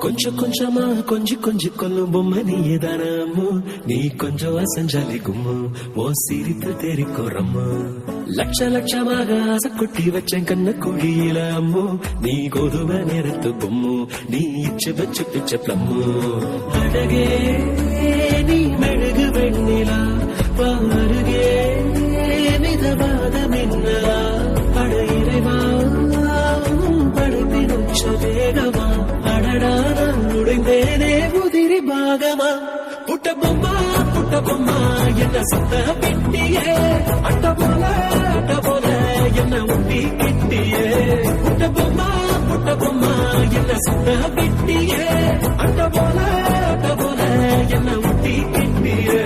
கொஞ்சம் கொஞ்சமா கொஞ்சி கொல்லும் பொம்மை நீதானம்மோ, நீ கொஞ்சம் அசஞ்சாலி கும்மோ, ஓ சிரிப்பு தெரிக்கோரம்மோ. லட்சமாக ஆசை கொட்டி வச்சேன் கண்ண குழியில அம்மோ, நீ கோதுவ நேரத்து பொம்மோ, நீ இச்ச வச்சு பிச்ச பிளம்மோ. அழகே நீ மெழுகு வெண்ணிலா, பாருகே மிதவாத மின்னலா, அட இறைவா படைப்பின் உச்ச வேகமா, அடடா நான் உடைந்தேனே உதிரி பாகமா. புட்ட பொம்மா என்ன சுத்த பெட்டியே, அட்ட போல என்ன உண்டி கெட்டியே. புட்ட பொம்மா என்ன சுத்த பெட்டியே, அட்ட போல என்ன உண்டி கெட்டியே.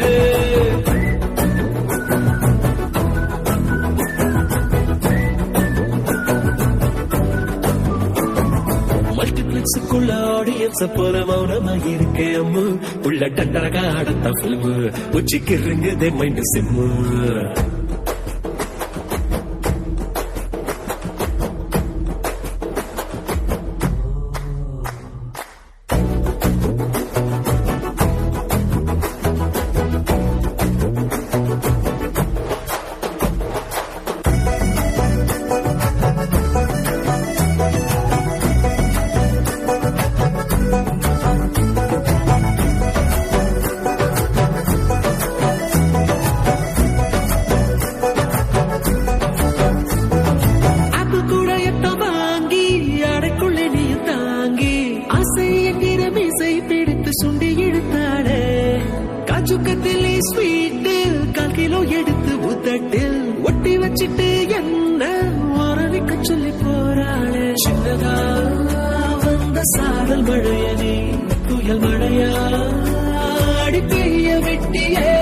மல்டிபிளெக்ஸுக்குள்ள ஆடியன்ஸ போல மௌனமாக இருக்கேன் அம்மு, உள்ள டண்டரகா ஆடத்த பிலிமு, உச்சிக்கு இருங்குதே மைண்ட் சிம்மு. சுண்டி இழுத்தாடே காச்சுக்கத்தில் ஸ்வீட்டு 1/4 கிலோ எடுத்து உதட்டில் ஒட்டி வச்சிட்டு என்ன உறவிக்க சொல்லி போறாளே. சின்னதா வந்த சாரல் மழையனே புயல் மழையா அடி பெய்ய வெட்டியே,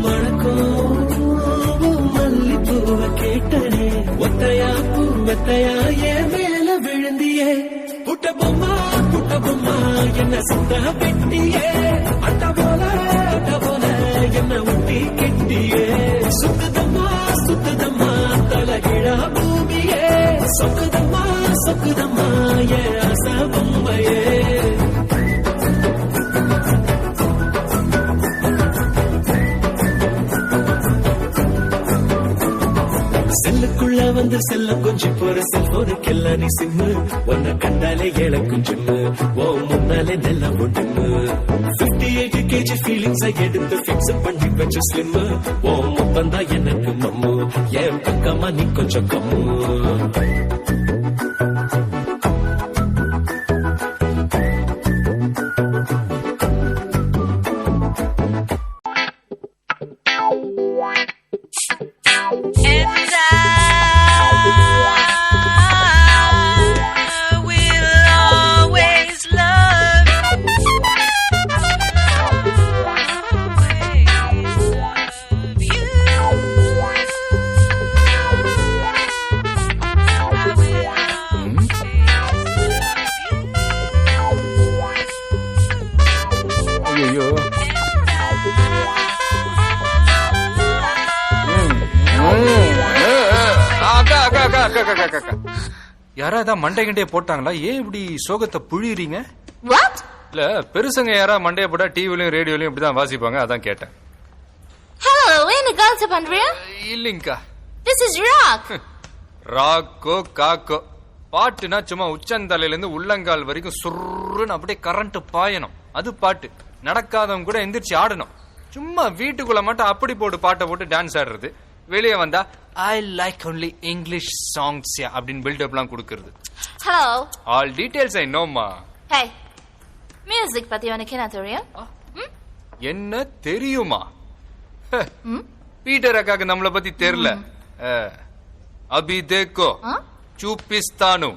மணக்கோ மல்லிப்பூவ கேட்டனே, ஒத்தையா பூ மெத்தையா என் மேல விழுந்தியே. புட்ட பொம்மா என்ன சுத்த பெட்டியே, அட்ட போல என்ன ஊட்டி கெட்டியே. சுத்துதம்மா தலகிழா பூமியே, சொக்குதம்மா என் ஆசை பொம்மையே. செல்லுக்குள்ள வந்து செல்ல கொஞ்சி போற செல்போனுக்கெல்லாம் நீ சிம்மு, உன்னை கண்டாலே ஏழ குஞ்சுன்னு ஓ முன்னாலே நெல்ல ஒட்டுன்னு. 58 kg ஃபீலிங்ஸை எடுத்து ஃபிக்ஸ் பண்ணி வச்ச ஸ்லிம், ஓ முப்பந்தா எனக்கு மம்மு, என் பக்கமா நீ கொஞ்சம் கம்மு. யாராவது மண்டை கிண்டைய போட்டாங்களா? ஏன் இப்படி சோகத்தை புழியறீங்க? இல்ல பெருசங்க யாரா மண்டைய போட்டா டிவிலயும் ரேடியோலயும் இப்படிதான் வாசிப்பாங்க, அதான் கேட்டேன். Hello, என்ன கல்ச்சர் பண்றியா? இல்லைங்கா, This is rock. ராக்கோ காக்கோ பாட்டுனா சும்மா உச்சந்தலையில இருந்து உள்ளங்கால் வரைக்கும் சுருன்னு அப்படியே கரண்ட் பாயணும், அது பாட்டு. நடக்காதவங்க கூட எந்திரிச்சு ஆடணும். சும்மா வீட்டுக்குள்ள மட்டும் அப்படி போட்டு பாட்டை போட்டு டான்ஸ் ஆடுறது, வெளியே வந்தா I like only English songs அப்படின்னு பில்டப்லாம் கொடுக்கறது. Hello. ஆல் டீடைல்ஸ் ஐ நோமா. Hey, மியூசிக் பத்தி உனக்கு என்ன தெரியும்? என்ன தெரியுமா? பீட்டர் அக்காக்கு நம்மள பத்தி தெரியல. அபி தேக்கோ சூப்பிஸ்தானு.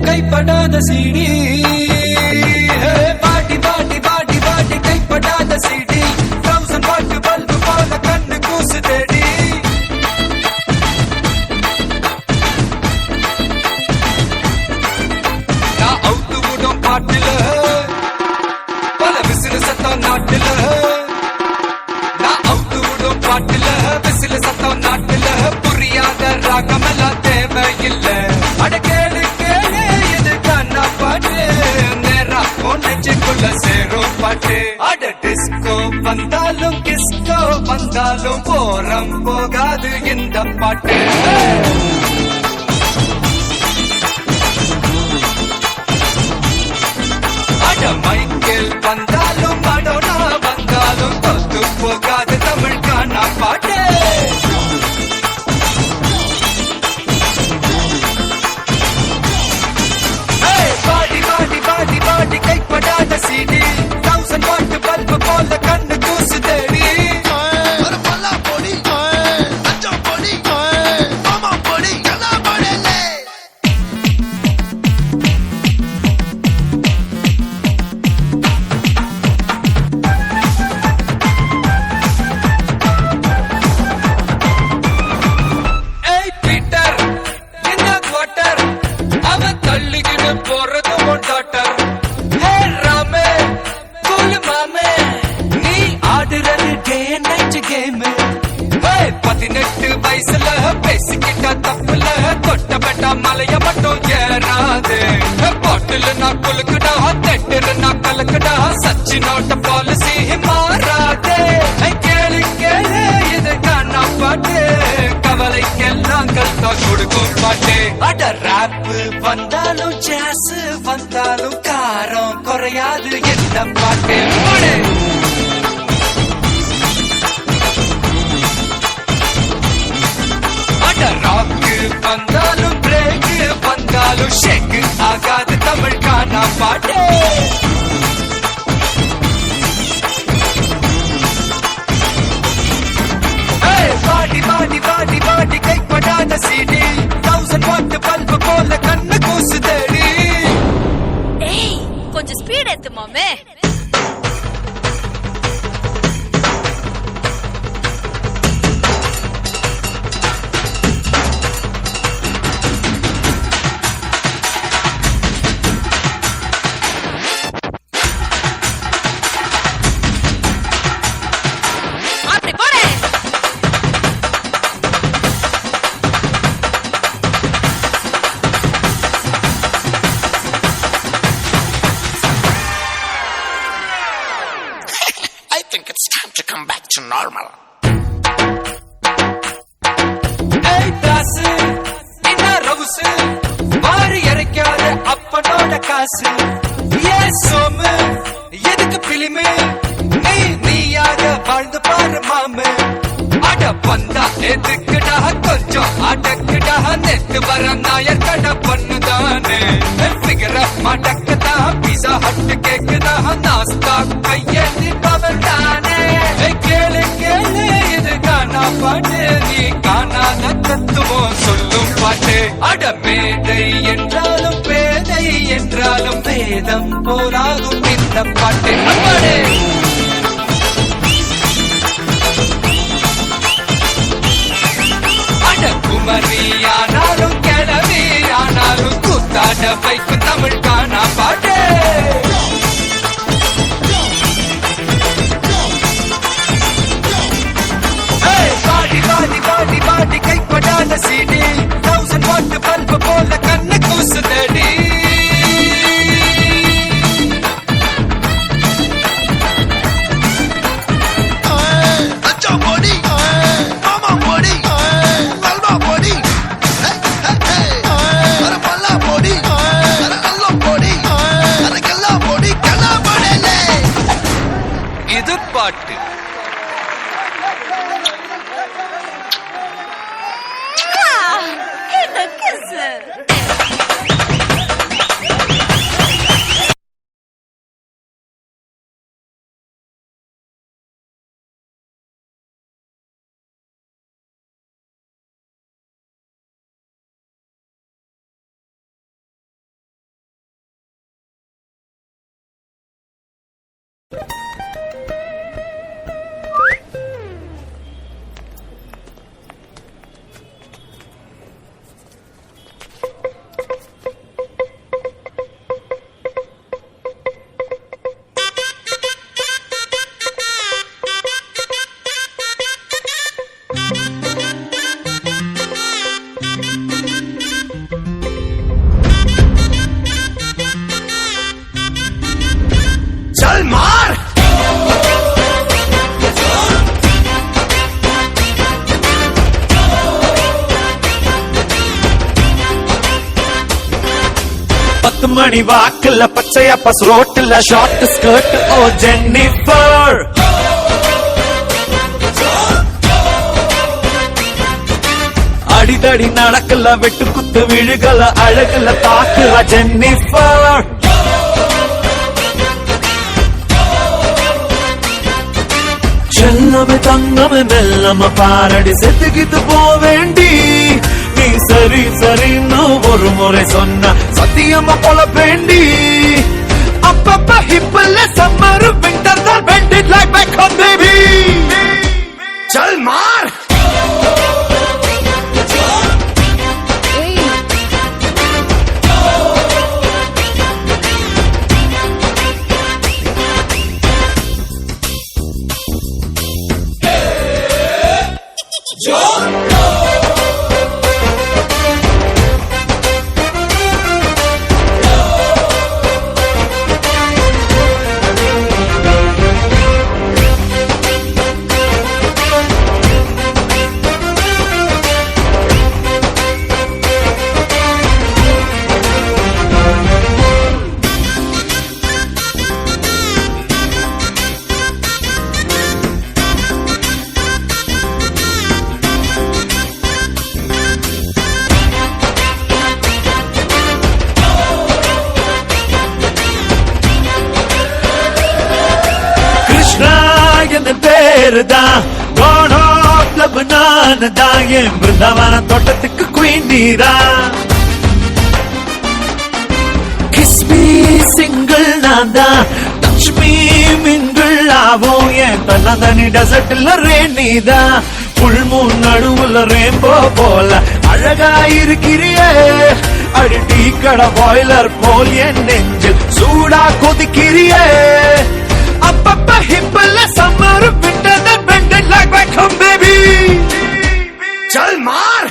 கைப்படாத சீடி சீடி 1000 வாட் பல்பு போல கண்ணு கூசு தேடி நான் அவுத்து விடும் பாட்டுல பல விசிறு சத்தம் நாட்டுல நான் அவுத்து விடும் பாட்டுல விசிறு சத்தம் நாட்டுல புரியாத ராகமெல்லாம் தேவையில்லை அட கேளு கேளு இது கண்ணா பாட்டு நேரா நெஞ்சுக்குள்ள சேரும் பாட்டு அட டிஸ்கோ வந்தாலும் கிஸ்கோ வந்தாலும் போரம் போகாது இந்த பாட்டு அட மைக்கேல் வந்தாலும் மடோனா வந்தாலும் தொத்து போகாது தமிழ் காணா பாட்டு பாடி பாடி பாடி பாடி கைப்படாத சீடி 1000 வாட் பல்பு போல கண்ணு கூசு தேடி ஏய் பீட்டர் என்ன குவார்ட்டர் அவன் தள்ளிக்கிட்டு போறது டாக்டர் ஹே ராமே கூல் மாமே நீ ஆடுறது டே நைட் கேம் 18 வயசுல பேசிக்கிட்ட தப்புல தொட்டப்பட்ட மலைய மட்டும் ஏறாது பாட்டில் நான் குலுக்குடா தெட்டுரு நான் கலக்குடா சச்சினோட பாலிசி மாறாதே கேளு கேளு இது காணா பாட்டு கவலைக்கெல்லாம் கல்தா கொடுக்கும் பாட்டு அட ராப் வந்தாலும் ஜாஸ் வந்தாலும் காரம் குறையாது எந்த பாட்டு போடு. அட ராக்கு வந்தாலும் பிரேக் வந்தாலும் ஷேக் ஆகாது தமிழ் காணா பாட்டு பாடி பாடி பாடி பாடி கைப்படாத சீடி 1000 வாட் பல்பு போல கண்ணு கூசு தேடி ஏய் கொஞ்சம் ஸ்பீட் ஏத்து மாமே அப்படி போடு I think it's time to come back to normal. ஏய் தாசு என்ன ரவுசு வாரி இறைக்காத அப்பனோட காசு ஏ சோமு எதுக்கு பிலிமு நீ நீயாக வாழ்ந்து பாரு மாமு அட பந்தா எதுக்குடா கொஞ்சம் அடக்குடா நெத்து வர நாயர் கடை பண்ணுதானே பிகர மடக்குதா பீஸா ஹட்டு கேக்குதா நாஸ்தா கையேந்தி பவர் தானே கேளு கேளு இது காணா பாட்டு நீ காணாத தத்துவம் சொல்லும் பாட்டு அட மேடை என்றாலும் பேதை என்றாலும் வேதம் போராகும் இந்த பாட்டு அப்பாடே அட குமரி ஆனாலும் கிளவி ஆனாலும் கூத்தாட வைக்கும் தமிழ் காணா பாட்டு பாடி பாடி பாடி பாடி கைப்படாத சீடி 1000 வாட் பல்பு போல கண்ணு கூசு தேடி இது பாட்டு என்ன கிஸ் மணி வாக்குல பச்சையா பஸ் ரோட்டுல ஷார்ட் ஸ்கர்ட் ஓ ஜென்னிஃபர் அடிதடி நடக்கல வெட்டு குத்து விழுகல அழகுல தாக்குல ஜென்னிஃபர் செல்லமே தங்கமே மெல்லம பாரடி செத்துக்கிட்டு போவேண்டி நீ சரி சரின்னு ஒரு முறை சொன்ன சத்தியமா போல வேண்டி அப்பப்ப ஹிப்பல்ல சம்மர் விண்டர் தான் bend it like back home baby चल मार பிருந்தாவன தோட்டத்துக்கு குயின் நீரா கிஸ்மி சிங்கிள் நான் தான் டச் மீ மிங்கிள் ஆவோம் என் தன்னதனி டெசர்ட்ல ரேணிதா புல்மூன் நடுவுல ரேம்போ போல அழகா இருக்கிறியே அடி டீ கடை பாய்லர் போல் என் நெஞ்சில் சூடா கொதிக்கிறியே அப்பப்ப ஹிப்பல்ல summer winter bend it like back home baby चल मार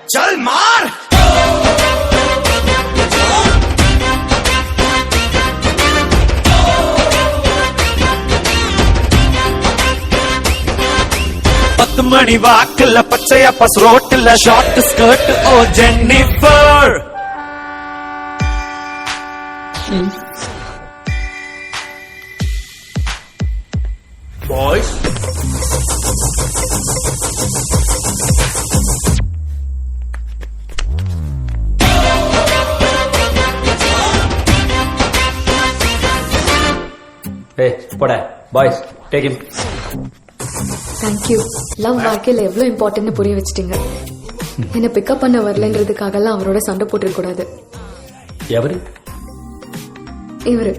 चल मार பத்து மணி வாக்குல பச்சையா பஸ் ரோட்டுல ஷார்ட் ஸ்கர்ட் ஓ ஜென்னிஃபர் பாய்ஸ் போட boys take him thank you love வாழ்க்கையில் எவ்வளோ இம்பார்ட்டன்ட்னு புரிய வச்சிட்டீங்க என்னை பிக்கப் பண்ண வரலன்றதுக்காகலாம் அவரோட சண்டை போட்டுருக்க கூடாது எவரு இவரு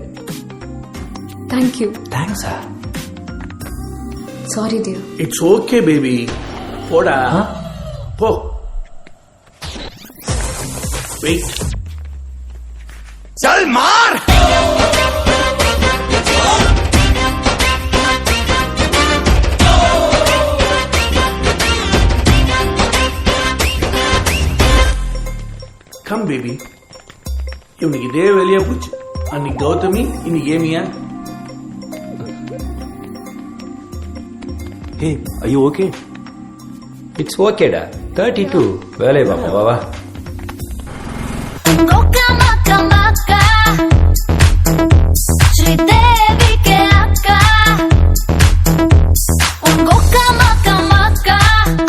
தேங்க்யூ தேங்க்ஸா sorry dear it's okay baby போடா போ வெயிட் चल मार கம் பேபி இவனுக்கு இதே வெளியே போச்சு அன்னைக்கு கௌதமி இன்னைக்கு ஏமியா ஹே ஐயோ ஓகே இட்ஸ் ஓகேடா 32 வேலை பாப்பா வா Goka maka maka Shri Devi ke akka Goka maka maka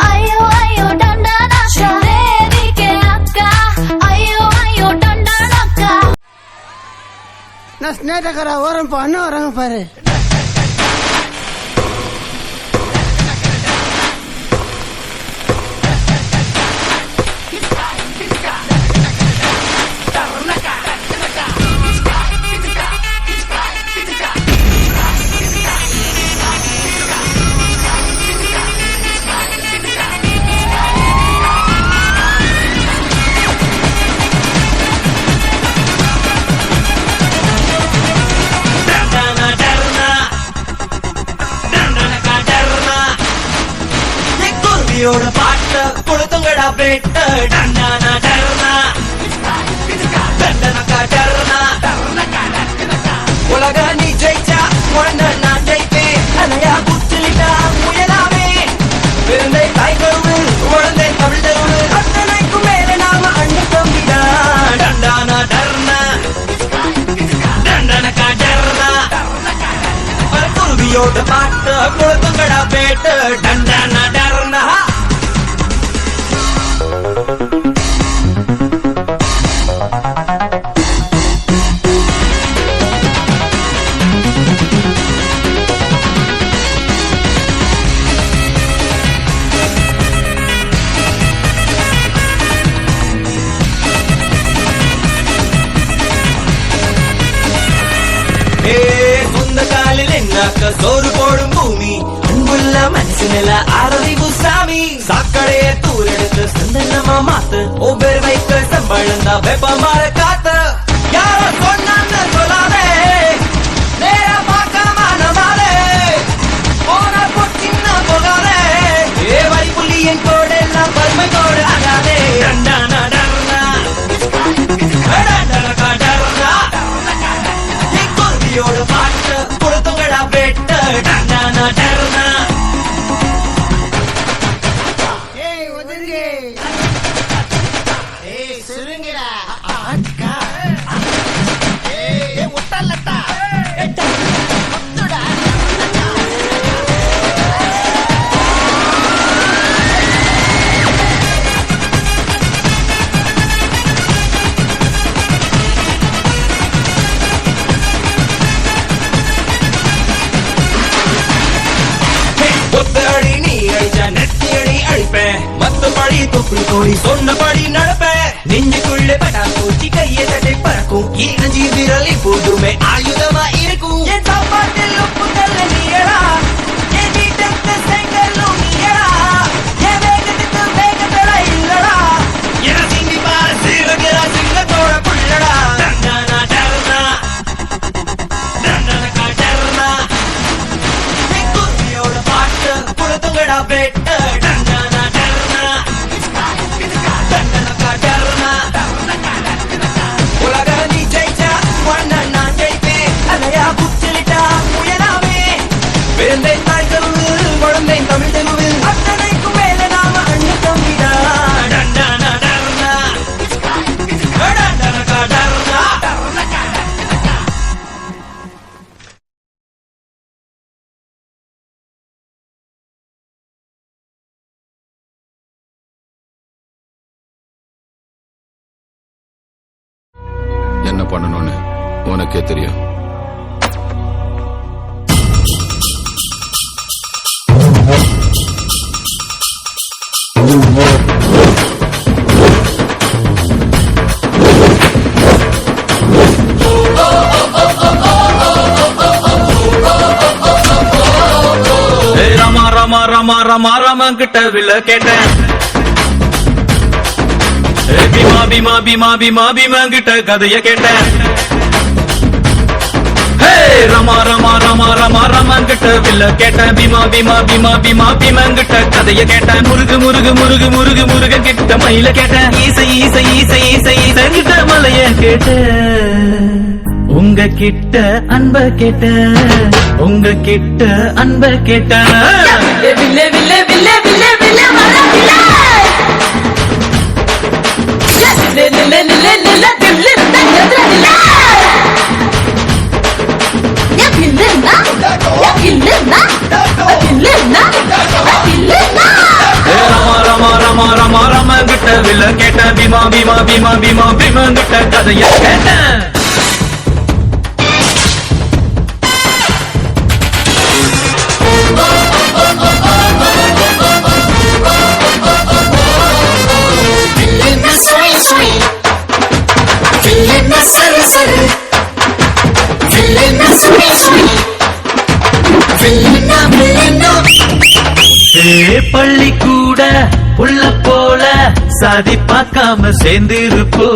Ayo ayo dandana Shri Devi ke akka Ayo ayo dandana akka நான் ஸ்னேட்டக்கார ஓரம் போ அண்ணா வராங்க பாரு குருவியோட பாட்ட கொடுத்துங்கடா பேட்ட டண்டானா டர்னா டண்டனக்கா டர்னா உலக நீ ஜெயிச்சா உடனே நான் ஜெயிப்பேன் அலையா குச்சிலிட்டா முயலாமே பிறந்தை தாய் கருவு உடந்தை தமிழ் தெருவு அத்தனைக்கும் மேல நாம அண்ணன் தம்பிடா டண்டானா டர்னா டண்டனக்கா டர்னா குருவியோட பாட்ட கொடுத்துங்கடா பேட்ட டண்டானா டர்னா சொந்த காலில் என்னாக்க சோறு போடும் பூமி அன்புள்ள மனசு மேல ஆரறிவு சாமி சாக்கடையே தூரெடுத்து சந்தனமா மாத்து ஒவ்வொரு வைக்க சம்பளந்தா வெப்பமாற காத்து யார சொன்னாங்க சொல்லாதே நேரா பார்க்காம நமாதே போன பொச்சின்ன போகாதே ஏ வரி புள்ளி என் கோடு எல்லாம் வறுமை கோடு ஆகாதே டண்டானா டர்னா டண்டனக்கா டர்னா குருவியோட பாட்டு கொடுத்துங்கடா பேட்ட டண்டானா டர்னா ஏய் ஒதுங்க ஏய் சுருங்கடா ஏய் முட்டலட்டா முட்டுடா ஒத்தடி நீ அடிச்சா நெத்தியடி அடிப்பேன் மத்தபடி தொப்புள் கோழி சொன்னபடி நடப்பேன் நெஞ்சுக்குள்ளே பட்டா பூச்சி கையை தட்டை பறக்கும் இளஞ்சி விரல் எப்போதுமே ஆயுதமா இருக்கும் என் சாப்பாட்டில் உப்பு கல்ல நீயடா என் வீட்டுக்கு செங்கல்லும் நீயடா என் வேகத்துக்கு வேகத்தட இல்லடா என சிங்கி பாரு சீரகிற சிங்கத்தோட புள்ளடா டண்டானா டர்னா டண்டனக்கா டர்னா குருவியோட பாட்டு கொடுத்துங்கடா பேட்ட டண்டானா டர்னா டண்டனக்கா டர்னா உலக நீ ஜெயிச்சா உடனே நான் ஜெயிப்பேன் அலையா குச்சிலிட்டா முயலாமே பிறந்தை தாய் கருவு குழந்தை தமிழ் தெருவு அத்தனைக்கும் மேல நாம அண்ணன் தம்பிடா டண்டானா டர்னா டண்டனக்கா டர்னா என்ன பண்ணணும்னு உனக்கே தெரியும். ரமா ரமா ரமா ரமா ரமா கிட்ட வில்ல கேட்டேன் பீமா பீமா பீமா பீமா பீமா கிட்ட கதைய கேட்டேன் ரமா ரமா ரமா ரமா ரமா கிட்ட வில்ல கேட்டேன் பீமா பீமா பீமா பீமா பீமா கிட்ட கதைய கேட்டேன் முருகு முருகு முருகு முருகு முருக கிட்ட மயில கேட்டேன் ஈசை ஈசை ஈசை ஈசை ஈசை கிட்ட மலைய கேட்டேன் உங்க கிட்ட அன்ப கேட்ட உங்க கிட்ட அன்ப கேட்ட வில்லே வில்லே வில்லே வில்லே வில்லே வர வில்லே லே லே லே லே லே லே வில்லே தங்கற வில்லே யா வில்லே நா யா வில்லே நா வில்லே நா வில்லே நா ரமா ரமா ரமா ரமா ரமா கிட்ட வில்ல கேட்ட பீமா பீமா பீமா பீமா பீமா கிட்ட கதைய கேட்டேன் பள்ளி கூட புள்ள போல சாதி பார்க்காம சேர்ந்திருப்போ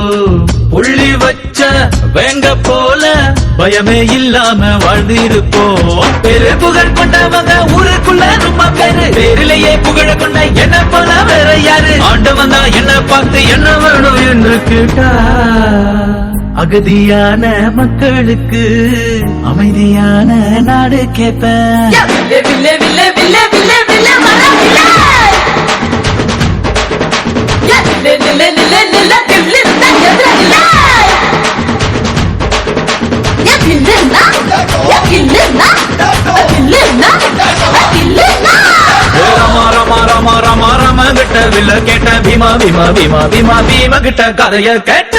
புள்ளி வச்ச வேங்க போல பயமே இல்லாம வாழ்ந்திருப்போம். பெரு புகழ் கொண்டவங்க ஊருக்குள்ள ரொம்ப பேரு, பேரிலேயே புகழ கொண்ட என்ன போல வேற யாரு? ஆண்டவன் தான் என்ன பார்த்து என்ன வேணும் என்று கேட்டா, அகதியான மக்களுக்கு அமைதியான நாடு கேட்பேன். கிட்ட வில்ல கேட்ட பீமா பீமா பீமா பீமா பீமா கிட்ட கதைய கேட்ட.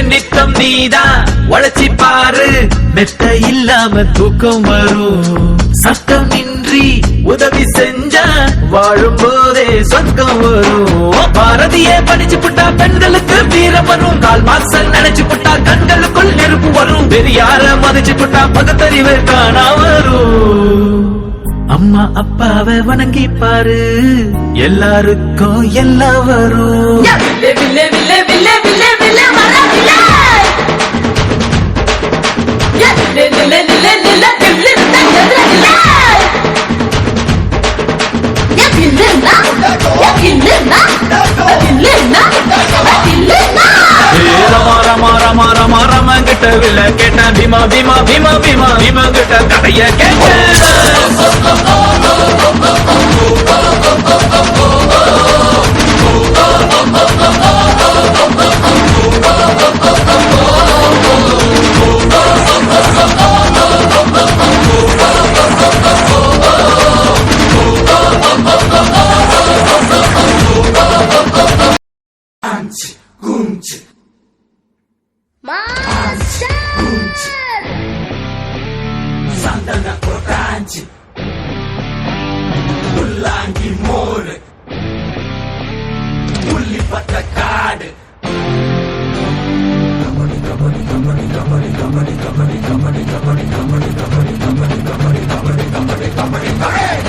நித்தம் நீதான் உழைச்சி பாரு, மெத்த இல்லாம தூக்கம் வரும். சட்டம் இன்றி உதவி செஞ்சா வாழும் போதே சொர்க்கம் வரும். பாரதியே படிச்சு புட்டா பெண்களுக்கு வீரம் வரும். கால் மார்க்ஸ் நினைச்சு புட்டா கண்களுக்குள் நெருப்பு வரும். பெரியார மதிச்சு புட்டா பகுத்தறிவு காணா வரும். அம்மா அப்பாவை வணங்கி பாரு, எல்லாருக்கும் எல்லாம் வரும். கிட்ட வில்ல கேட்ட பீமா பீமா பீமா பீமா பீமா கிட்ட கதைய கேட்ட. உள்ளாங்கி மோரு புள்ளி பத்த காடு. கபடி கபடி கபடி கபடி கபடி கபடி கபடி கபடி கபடி கபடி கபடி கபடி கபடி கபடி கபடி கபடி.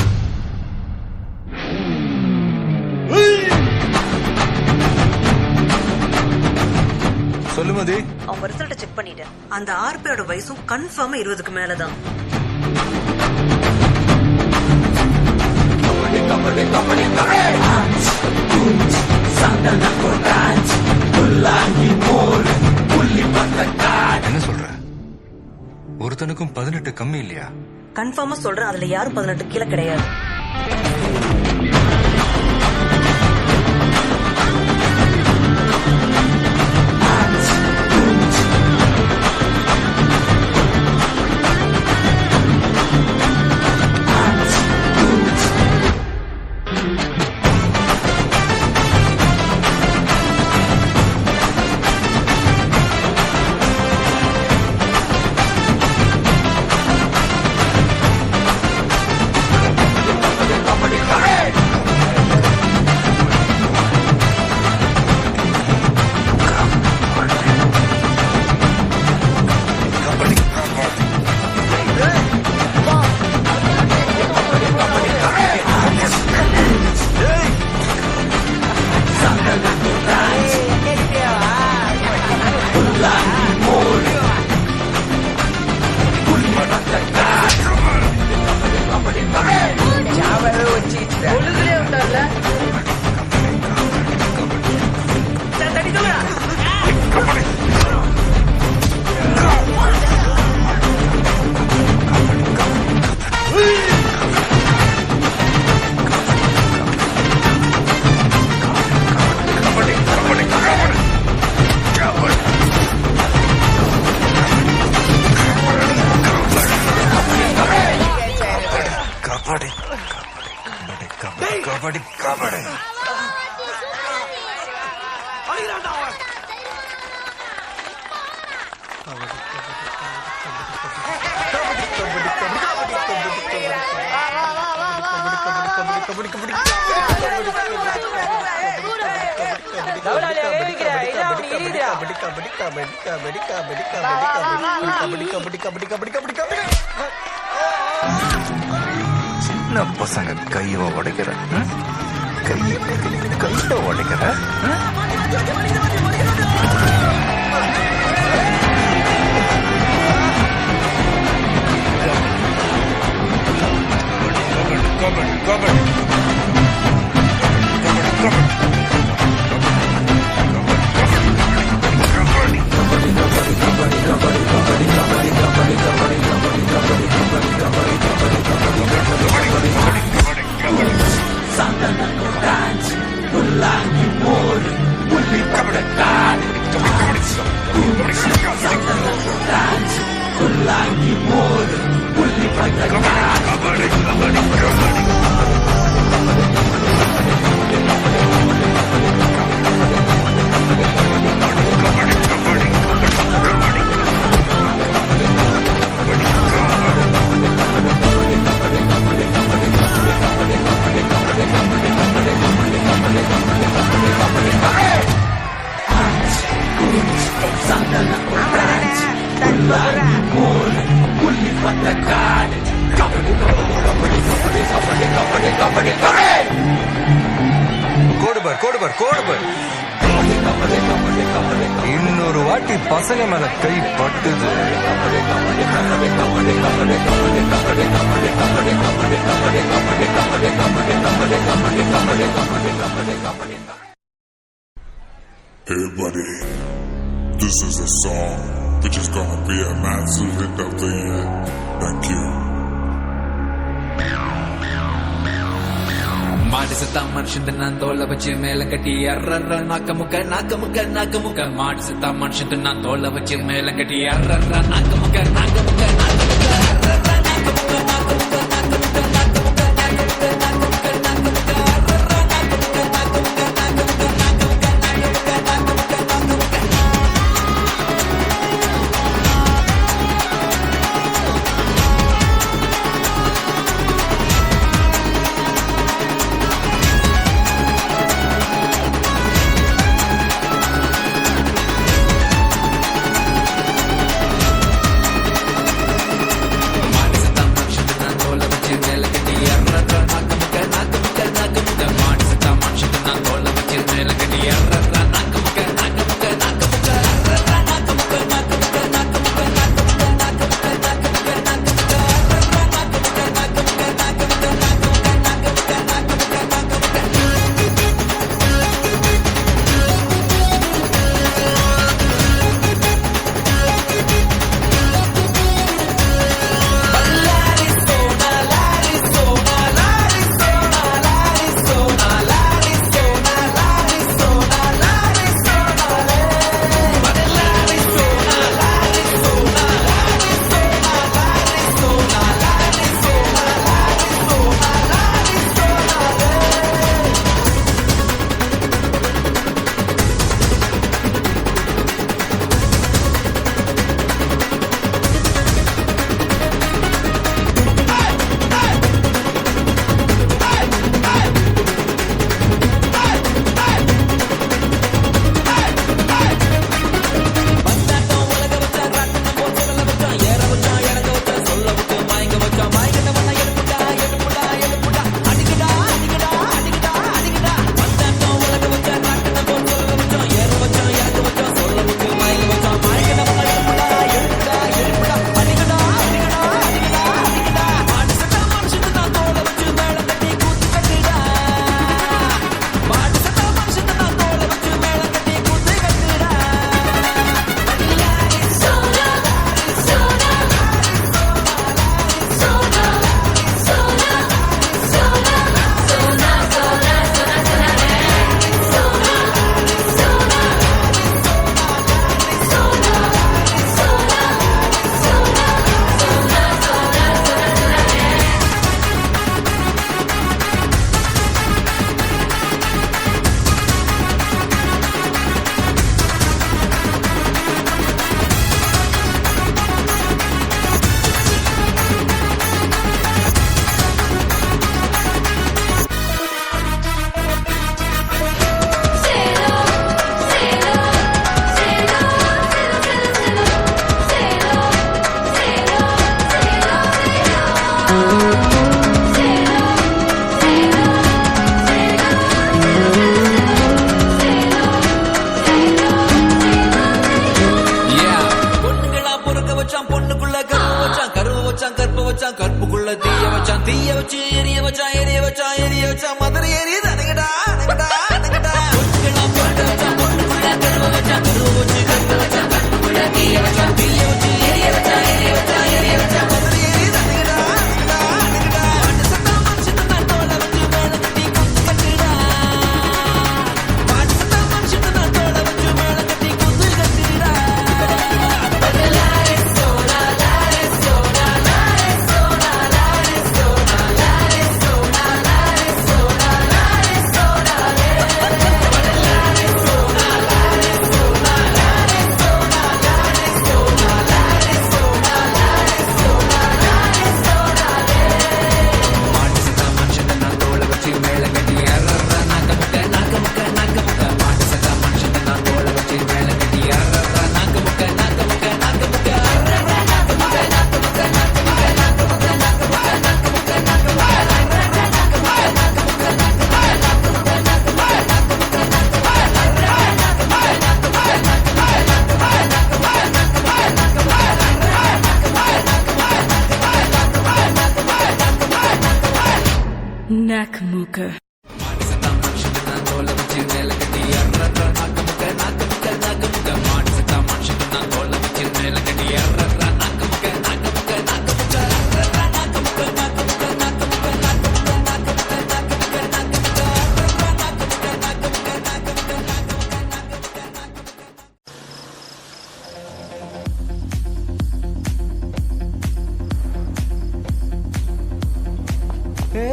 சொல்லுமதி, அவங்க ரிசல்ட்ட செக் பண்ணிட்டேன். அந்த 6 பேரோட வயசும் கன்ஃபார்மா 20க்கு மேலதான். என்ன சொல்ற? ஒருத்தனுக்கும் 18 கம்மி இல்லையா? கன்ஃபார்மா சொல்றேன், அதுல யாரும் 18 கீழே கிடையாது. சின்ன பசங்க கையை உடைக்கிற கையை உடைக்கிற கோடுபர் இன்னொரு வாட்டி பசங்க மேல கை பட்டுது Hey buddy, this is a song which is gonna be a massive hit of the year. Thank you. மாடு செத்தா மனுஷன் நான் தோலை வச்சு மேல கட்டி அர்ற நாக்க முக்க மாடு செத்தா மனுஷன் நான் தோலை வச்சு மேல கட்டி அர்ற நாக்க முக்க வச்சான் பொண்ணுக்குள்ள கருவ வச்சான் கருவ வச்சான் கற்ப வச்சான் கற்புக்குள்ள தீய வச்சான் தீய வச்சு எரிய வச்சான் எரிய வச்சான் எரிய வச்சான் மதுரை எரிய தனகடா அனகடா அனகடா பொண்ணுக்குள்ள கருவ வச்சான் கருவ வச்சு கற்ப வச்சான் கற்புக்குள்ள தீய வச்சான் தீய வச்சு எரிய வச்சான் எரிய வச்சான் எரிய வச்சான் மதுரை எரிய தனகடா அனகடா அனகடா பாட்டு சத்தா மனுஷன் நான் தோள வச்சு மேல கட்டி குத்து கட்டுடா பாட்டு சத்தா மனுஷன் நான் தோள வச்சு மேல கட்டி குத்து கட்டுடா Nakamuka.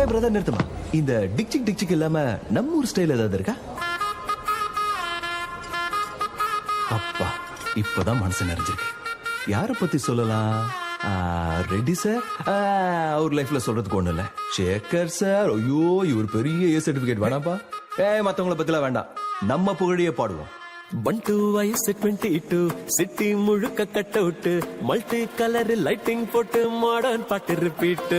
பிரதர் நிறுத்துமா, இந்த டிக்சிக் டிக்சிக் இல்லாம நம்ம ஊர் ஸ்டைல் ஏதாவது இருக்கா? அப்பா இப்பதான் மனசு நிறைஞ்சிருக்கு. யார பத்தி சொல்லலாம்? ரெட்டி சார், அவர் லைஃப்ல சொல்றதுக்கு ஒண்ணு இல்ல. சேகர் சார், ஐயோ இவர் பெரிய ஏ சர்டிபிகேட் வேணாப்பா. மத்தவங்கள பத்திலாம் வேண்டாம், நம்ம புகழையே பாடுவோம். 1 வயசு 22 சிட்டி முழுக்க cut out multi colour lighting போட்டு மாடர்ன் பாட்டு ரிப்பீட்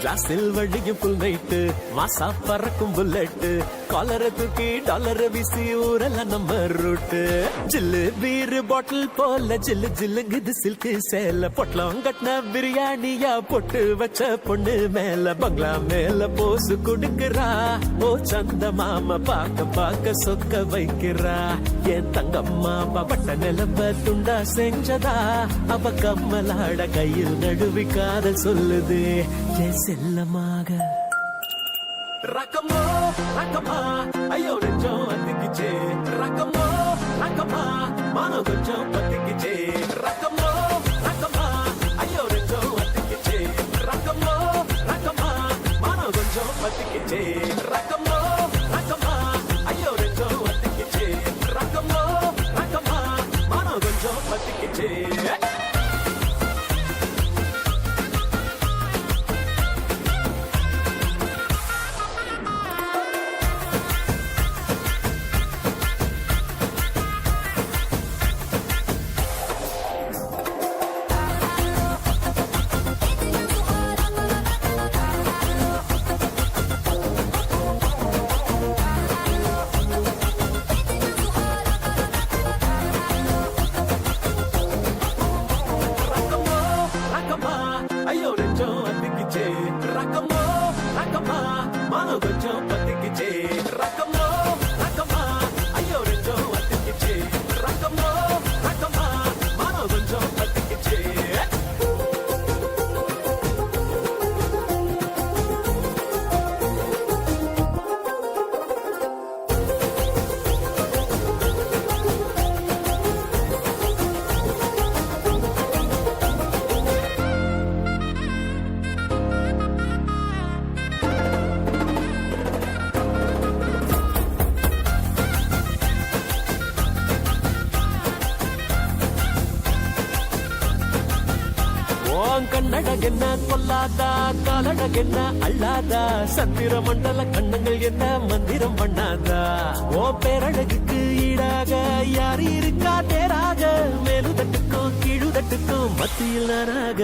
கிளாஸில் வழியும் ஃபுல் நைட் மாசா பறக்கும் புல்லட் காலரை தூக்கி டாலர் வீசி ஊரெல்லாம் நம்ம ரூட் ஜில்லு பீர் பாட்டில் போல ஜில்லு ஜில்லுங்குது சில்கு சேல பொட்டலம் கட்டின பிரியாணியா போட்டு வச்ச பொண்ணு மேல பங்களா மேல போசு கொடுக்கிறா. ஓ சந்த மாமா பாக்க பாக்க சொக்க வைக்கிறா. என் தங்கம்மா பட்ட நிலப்ப துண்டா செஞ்சதா அவ கம்மலாட கையில் நடுவி காதல் சொல்லுது என் செல்லமாக. ரக்கமோ ரக்கமா ஐயோ நெஞ்சம் அத்திக்கிச்சே. ரக்கமோ ரக்கமா மானோ கொஞ்சம் பத்திக்கிச்சே. ரக்கமோ ரக்கமா ஐயோ நெஞ்சம் அத்திக்கிச்சே. ரக்கமோ ரக்கமா மானோ கொஞ்சம் பத்திக்கிச்சே. ரக்கமோ ரக்கமா ஐயோ நெஞ்சம் அத்திக்கிச்சே. ரக்கமோ ரக்கமா மானோ கொஞ்சம் பத்திக்கிச்சே. ஐயோ நெஞ்சம் அத்திக்கிச்சே. ரக்கமோ ரக்கமா மானோ கொஞ்சம் பத்திக்கிச்சே. ரக்கமோ ரக்கமா ஐயோ நெஞ்சம் அத்திக்கிச்சே. ரக்கமோ ரக்கமா மானோ கொஞ்சம் பத்திக்கிச்சே. கண்ணடகென்ன கொல்லாதா காலடகென்ன அள்ளாதா சந்திர மண்டல கண்ணங்கள் என்ன மந்திரம் பண்ணாதா. ஓ பேரழகுக்கு ஈடாக யாரு இருக்கா தேராக. மேலுதட்டுக்கும் கீழுதட்டுக்கும் மத்தியில் நானாக.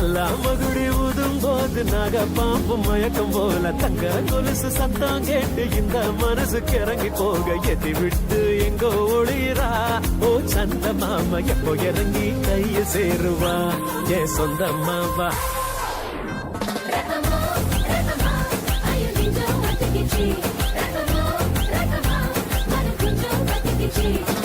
நல்லா மகுடி ஊதும் போது நாக பாம்பு மயக்கம் போல தங்க கொலுசு சத்தம் கேட்டு இந்த மனசுக்கு இறங்கி போக எதி விட்டு எங்கோ ஒளிரா ஓ சந்த மாமா எப்போ இறங்கி கைய சேருவா ஏ சொந்த மாவா Rakama,